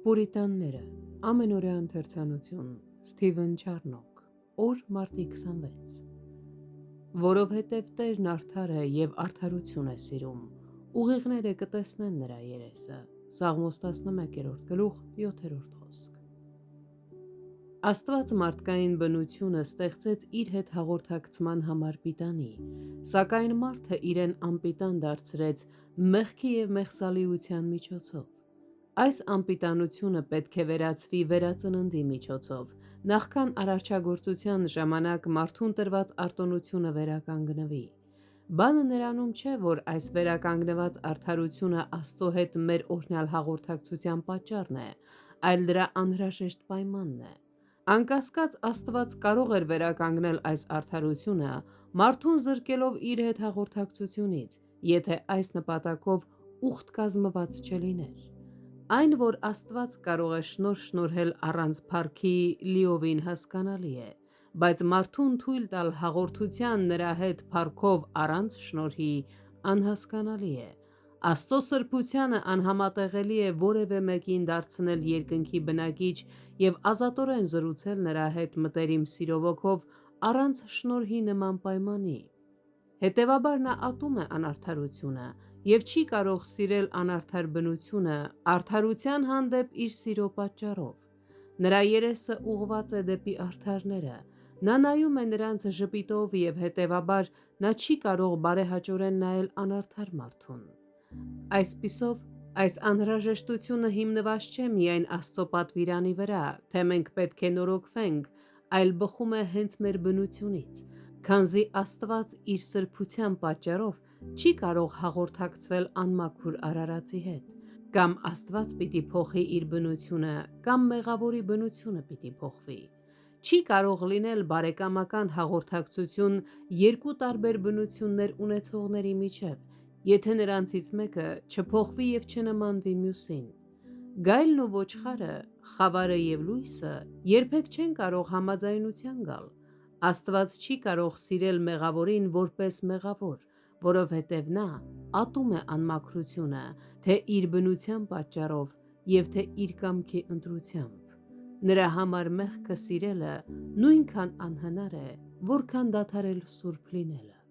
Պուրիտանները, ամենօրյա ընթերցանություն, Սթիվեն Չարնոկ, օր մարտի 26։ Որովհետև Տերն արդար է և արդարություն է սիրում, ուղիղները կտեսնեն նրա երեսը։ Սաղմոս 11-7 խոսք։ Աստված մարդկային բնությունը ստեղծեց իր հետ հաղորդակցման համար պիտանի, սակայն մարդը իրեն անպիտան դարձրեց մեղքի և մեղսալիության միջոցով։ Այս անպիտանությունը պետք է վերացվի վերածննդի միջոցով, նախքան արարչագործության ժամանակ մարդուն տրված արտոնությունը վերականգնվի։ Բանը նրանում չէ, որ այս վերականգնված արդարությունը Աստծո հետ մեր օրհնյալ հաղորդակցության պատճառն է, այլ դրա անհրաժեշտ պայմանն է։ Անկասկած Աստված կարող էր վերականգնել այս արդարությունը, մարդուն զրկելով իր հետ հաղորդակցությունից, եթե այս նպատակով ուխտ կազմված չլիներ։ Այն, որ Աստված կարող է շնորհ շնորհել առանց փառքի, լիովին հասկանալի է, բայց մարդուն թույլ տալ հաղորդության նրա հետ փառքով առանց շնորհի անհասկանալի է։ Աստծո սրբությանը անհամատեղելի է որևէ մեկին դարձնել երկնքի բնակիչ և ազատորեն զրուցել նրա հետ մտերիմ սիրով ոգով առանց շնորհի նման պայմանի։ Հետևաբար նա ատում է անարդարությունը և չի կարող սիրել անարդար բնությունը արդարության հանդեպ իր սիրո պատճառով։ Նրա երեսը ուղղված է դեպի արդարները, նա նայում է նրանց ժպիտով և հետևաբար նա չի կարող բարեհաճորեն նայել անարդար մարդուն։ Այսպիսով, այս անհրաժեշտությունը հիմնված չէ միայն Աստծո պատվիրանի վրա, թե մենք պետք է նորոգվենք, այլ բխում է հենց մեր բնությունից, քանզի Աստված իր սրբության պատճառով չի կարող հաղորդակցվել անմաքուր արարածի հետ, կամ Աստված պիտի փոխի իր բնությունը, կամ մեղավորի բնությունը պիտի փոխվի։ Չի կարող լինել բարեկամական հաղորդակցություն երկու տարբեր բնություններ ունեցողների միջև, եթե նրանցից մեկը չփոխվի և չնմանվի մյուսին։ Գայլն ու ոչխարը, խավարը և լույսը երբեք չեն կարող համաձայնության գալ։ Աստված չի կարող սիրել մեղավորին որպես մեղավոր, որովհետև նա ատում է անմաքրությունը, թե իր բնության պատճառով և թե իր կամքի ընտրությամբ։ Նրա համար մեղքը սիրելը նույնքան անհնար է, որքան դադարել սուրբ լինելը։